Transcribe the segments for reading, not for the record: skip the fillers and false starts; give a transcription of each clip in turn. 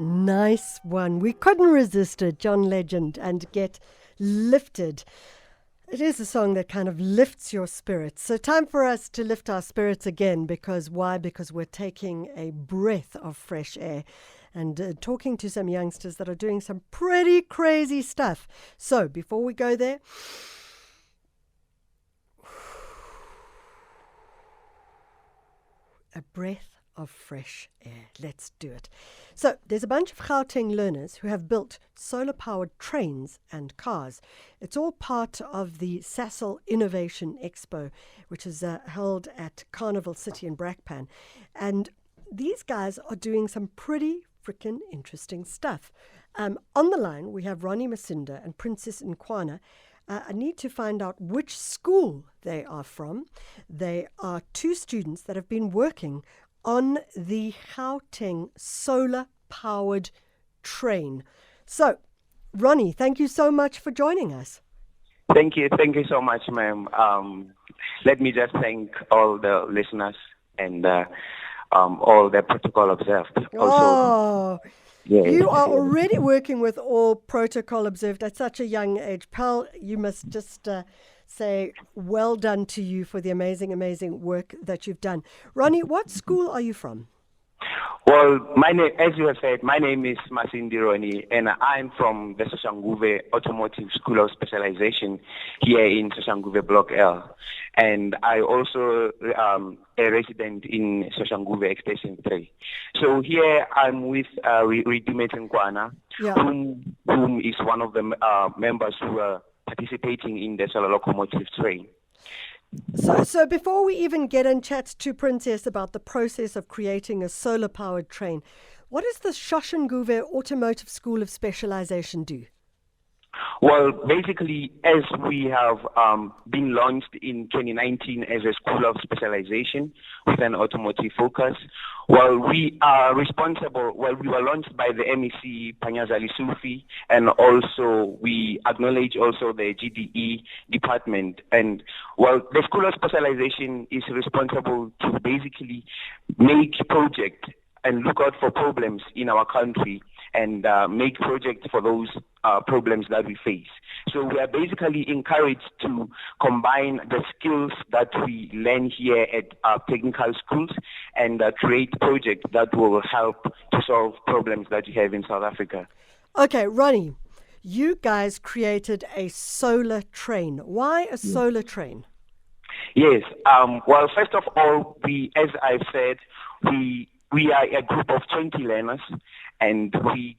Nice one. We couldn't resist it, John Legend, and Get Lifted. It is a song that kind of lifts your spirits. So time for us to lift our spirits again. Because why? Because we're taking a breath of fresh air and talking to some youngsters that are doing some pretty crazy stuff. So before we go there, a breath of fresh air. Let's do it. So there's a bunch of Gauteng learners who have built solar-powered trains and cars. It's all part of the Sasol Innovation Expo, which is held at Carnival City in Brakpan. And these guys are doing some pretty freaking interesting stuff. On the line, we have Ronnie Masinda and Princess Nkwana. I need to find out which school they are from. They are two students that have been working on the Gauteng solar-powered train. So, Ronnie, thank you so much for joining us. Thank you so much, ma'am. Let me just thank all the listeners and all the protocol observed. You are already working with all protocol observed at such a young age. Pal, you must just say well done to you for the amazing work that you've done. Ronnie, what school are you from? Well, my name, as you have said, my name is Masindi Ronnie, and I'm from the Soshanguve Automotive School of Specialization here in Soshanguve Block L. And I also a resident in Soshanguve Extension 3. So here I'm with Ridimete Nkwana, whom is one of the members who are participating in the solar locomotive train. So before we even get and chat to Princess about the process of creating a solar-powered train, what does the Soshanguve Automotive School of Specialization do? Well, basically, as we have been launched in 2019 as a school of specialization with an automotive focus, well, we are responsible, we were launched by the MEC Panyazali Sufi, and also we acknowledge also the GDE department. And, well, the school of specialization is responsible to basically make projects and look out for problems in our country and make projects for those problems that we face. So we are basically encouraged to combine the skills that we learn here at technical schools and create projects that will help to solve problems that we have in South Africa. Okay, Ronnie, you guys created a solar train. Why a solar train? Yes. Well, first of all, as I've said, we are a group of 20 learners, and we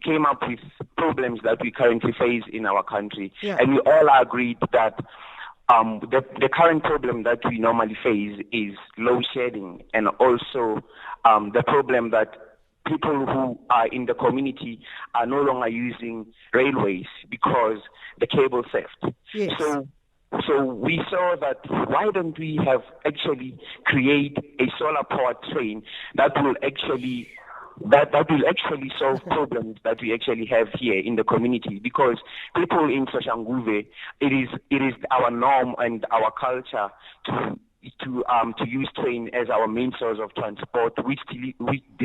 came up with problems that we currently face in our country. Yeah. And we all agreed that the current problem that we normally face is load shedding, and also the problem that people who are in the community are no longer using railways because the cable theft. Yes. So we saw that why don't we have actually create a solar powered train that will actually solve problems that we actually have here in the community, because people in Soshanguve, it is our norm and our culture to use train as our main source of transport, which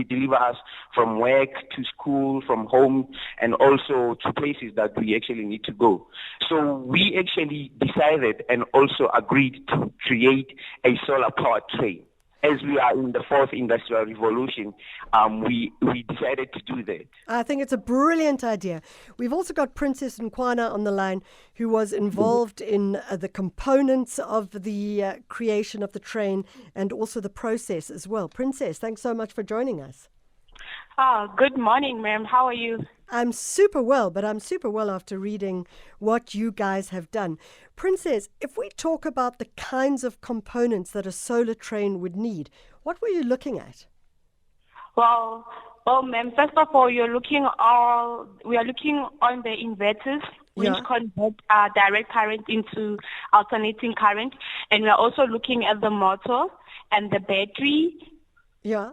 deliver us from work to school, from home, and also to places that we actually need to go. So we actually decided and also agreed to create a solar powered train. As we are in the fourth industrial revolution, we decided to do that. I think it's a brilliant idea. We've also got Princess Nkwana on the line, who was involved in the components of the creation of the train and also the process as well. Princess, thanks so much for joining us. Good morning, ma'am. How are you? I'm super well, but I'm super well after reading what you guys have done. Princess, if we talk about the kinds of components that a solar train would need, what were you looking at? Well, ma'am, first of all, we are looking on the inverters, which convert direct current into alternating current, and we are also looking at the motor and the battery. Yeah.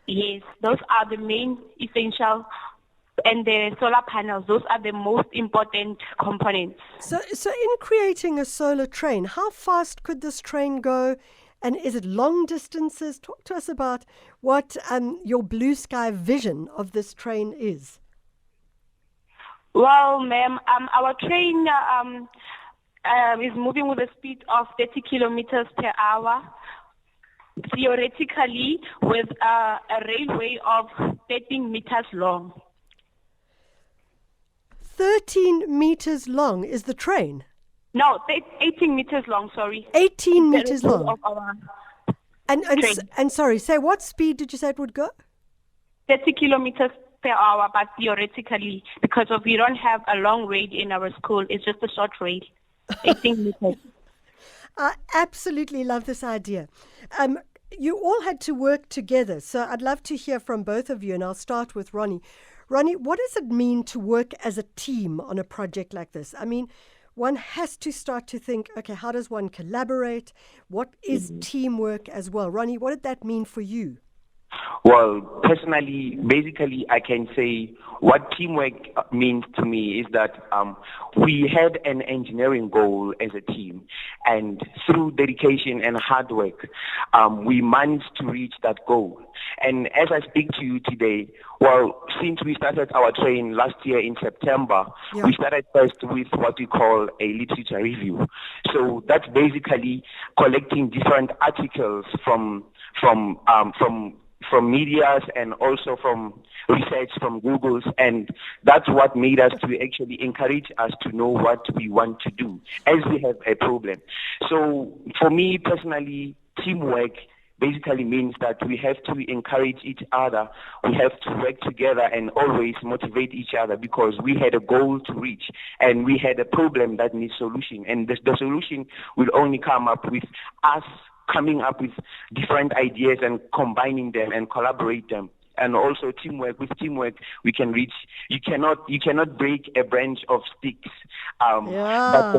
Yes, those are the main essential, and the solar panels, those are the most important components. So in creating a solar train, how fast could this train go, And is it long distances? Talk to us about what your blue sky vision of this train is. Well, ma'am, our train is moving with a speed of 30 kilometers per hour, theoretically with a railway of 13 meters long. 13 meters long is the train? No, 18 meters long, sorry. 18 meters long. Of our train. And sorry, say what speed did you say it would go? 30 kilometers per hour, but theoretically, because we don't have a long rail in our school, it's just a short rail, 18 meters. I absolutely love this idea. You all had to work together, so I'd love to hear from both of you, and I'll start with Ronnie. Ronnie, what does it mean to work as a team on a project like this? I mean, one has to start to think, okay, how does one collaborate? What is teamwork as well? Ronnie, what did that mean for you? Well, personally, basically, I can say what teamwork means to me is that we had an engineering goal as a team, and through dedication and hard work, we managed to reach that goal. And as I speak to you today, well, since we started our train last year in September, we started first with what we call a literature review. So that's basically collecting different articles from medias and also from research from Google's, and that's what made us to actually encourage us to know what we want to do as we have a problem. So for me personally, teamwork basically means that we have to encourage each other, we have to work together and always motivate each other, because we had a goal to reach and we had a problem that needs solution, and the solution will only come up with us coming up with different ideas and combining them and collaborate them. And also teamwork. With teamwork, we can reach. You cannot break a branch of sticks. But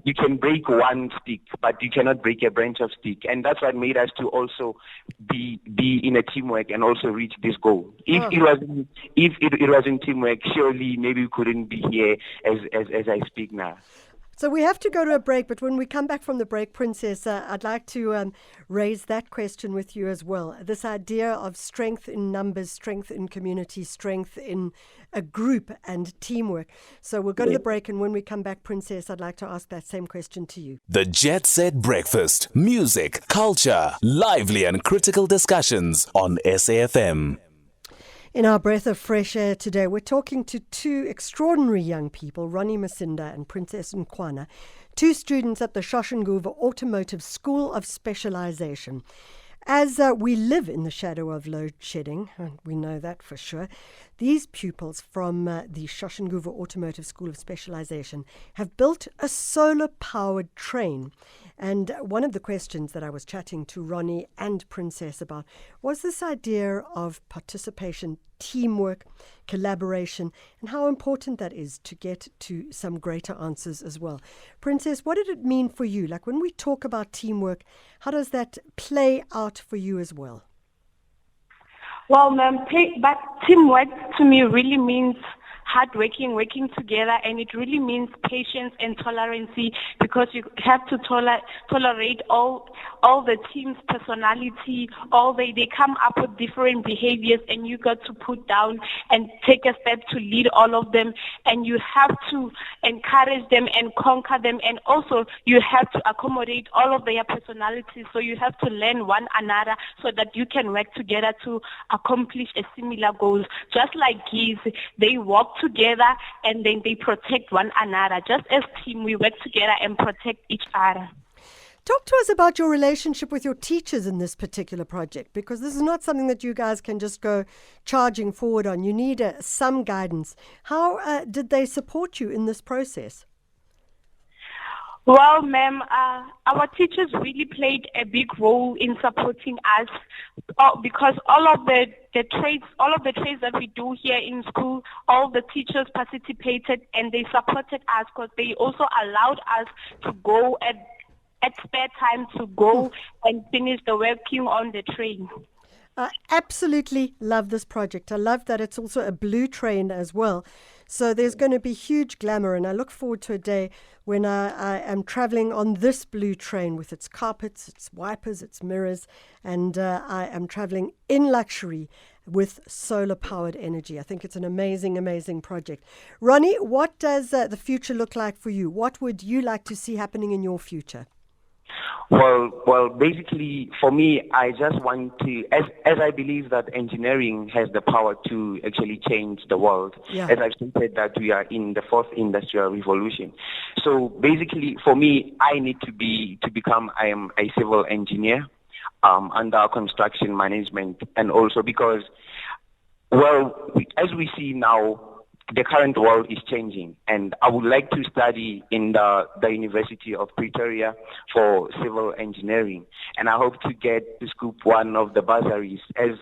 you can break one stick, but you cannot break a branch of stick. And that's what made us to also be in a teamwork and also reach this goal. If it wasn't teamwork, surely maybe we couldn't be here as I speak now. So we have to go to a break, but when we come back from the break, Princess, I'd like to raise that question with you as well. This idea of strength in numbers, strength in community, strength in a group and teamwork. So we'll go to the break, and when we come back, Princess, I'd like to ask that same question to you. The Jet Set Breakfast. Music, culture, lively and critical discussions on SAFM. In our breath of fresh air today, we're talking to two extraordinary young people, Ronnie Masinda and Princess Nkwana, two students at the Soshanguve Automotive School of Specialization. As we live in the shadow of load shedding, and we know that for sure, these pupils from the Soshanguve Automotive School of Specialization have built a solar-powered train. And one of the questions that I was chatting to Ronnie and Princess about was this idea of participation, teamwork, collaboration, and how important that is to get to some greater answers as well. Princess, what did it mean for you? Like when we talk about teamwork, how does that play out for you as well? Well, ma'am, but teamwork to me really means hard working together, and it really means patience and tolerance, because you have to tolerate all the team's personality. They come up with different behaviors, and you got to put down and take a step to lead all of them, and you have to encourage them and conquer them, and also you have to accommodate all of their personalities. So you have to learn one another so that you can work together to accomplish a similar goal. Just like geese, they walk together and then they protect one another. Just as team, we work together and protect each other. Talk to us about your relationship with your teachers in this particular project, because this is not something that you guys can just go charging forward on. You need some guidance. How did they support you in this process? Well, ma'am, our teachers really played a big role in supporting us, because all of the trades that we do here in school, all the teachers participated and they supported us, because they also allowed us to go at spare time to go and finish the working on the train. I absolutely love this project. I love that it's also a blue train as well. So there's going to be huge glamour, and I look forward to a day when I am traveling on this blue train with its carpets, its wipers, its mirrors, and I am traveling in luxury with solar-powered energy. I think it's an amazing, amazing project. Ronnie, what does the future look like for you? What would you like to see happening in your future? Well, basically, for me, I just want to, as I believe that engineering has the power to actually change the world. Yeah. As I've stated that we are in the fourth industrial revolution. So basically, for me, I need to become I am a civil engineer under construction management, and also because, as we see now, the current world is changing, and I would like to study in the University of Pretoria for civil engineering, and I hope to get to scoop one of the bursaries as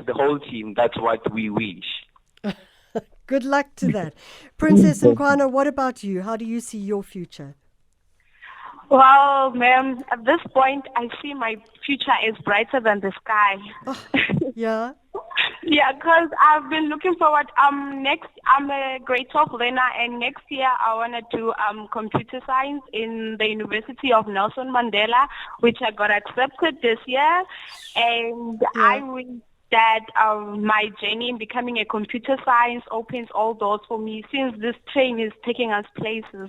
the whole team. That's what we wish. Good luck to that. Princess Nkwana, what about you? How do you see your future? Well, ma'am, at this point, I see my future is brighter than the sky. Oh, yeah. Yeah, because I've been looking forward. Next, I'm a grade 12 learner, and next year I want to do computer science in the University of Nelson Mandela, which I got accepted this year. And Yeah. I wish that my journey in becoming a computer science opens all doors for me, since this train is taking us places.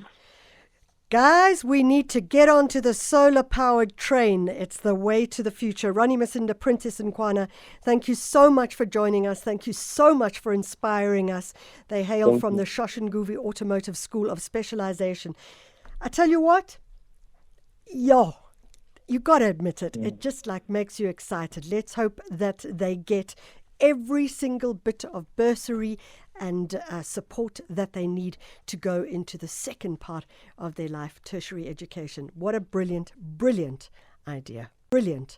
Guys, we need to get onto the solar-powered train. It's the way to the future. Ronnie Masinda, Princess Nkwana, thank you so much for joining us. Thank you so much for inspiring us. They hail from the Soshanguve Automotive School of Specialization. I tell you what, you got to admit it. It just makes you excited. Let's hope that they get every single bit of bursary and support that they need to go into the second part of their life, tertiary education. What a brilliant, brilliant idea. Brilliant.